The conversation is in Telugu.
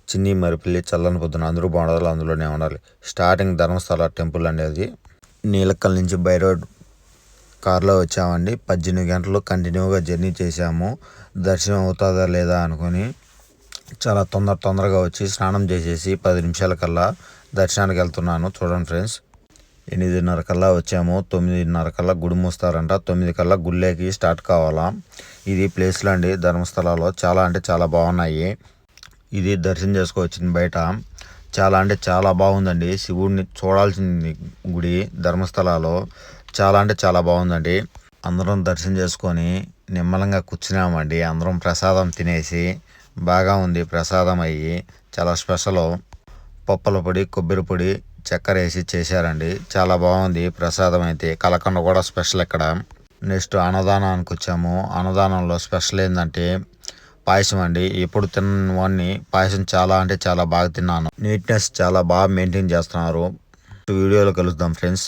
చిన్ని మరిపల్లి చల్లని పొద్దున అందరూ బాగుండాలి, అందులోనే ఉండాలి. స్టార్టింగ్ ధర్మస్థల టెంపుల్ అండి అది. నీలక్కల్ నుంచి బై రోడ్ కార్లో వచ్చామండి. 18 గంటలు కంటిన్యూగా జర్నీ చేశాము. దర్శనం అవుతుందా లేదా అనుకొని చాలా తొందరగా వచ్చి స్నానం చేసేసి 10 నిమిషాల కల్లా దర్శనానికి వెళ్తున్నాను. చూడండి ఫ్రెండ్స్, 8:30 కల్లా వచ్చాము. 9:30 కల్లా గుడి మూస్తారంట. 9 కల్లా గుళ్ళేకి స్టార్ట్ కావాలా. ఇది ప్లేస్లో అండి ధర్మస్థలాలో చాలా అంటే చాలా బాగున్నాయి. ఇది దర్శనం చేసుకోవచ్చింది బయట. చాలా అంటే చాలా బాగుందండి. శివుడిని చూడాల్సింది గుడి ధర్మస్థలాలో. చాలా అంటే చాలా బాగుందండి. అందరం దర్శనం చేసుకొని నిమ్మలంగా కూర్చున్నామండి. అందరం ప్రసాదం తినేసి బాగా ఉంది. ప్రసాదం అయ్యి చాలా స్పెషల్. పప్పుల పొడి, కొబ్బరి పొడి, చక్కెర వేసి చేశారండి. చాలా బాగుంది ప్రసాదం అయితే. కలకండ కూడా స్పెషల్ ఇక్కడ. నెక్స్ట్ అన్నదానానికి వచ్చాము. అన్నదానంలో స్పెషల్ ఏంటంటే పాయసం అండి. ఎప్పుడు తిన్నవాడిని పాయసం చాలా అంటే చాలా బాగా తిన్నాను. నీట్నెస్ చాలా బాగా మెయింటైన్ చేస్తున్నారు. వీడియోలో కలుద్దాం ఫ్రెండ్స్.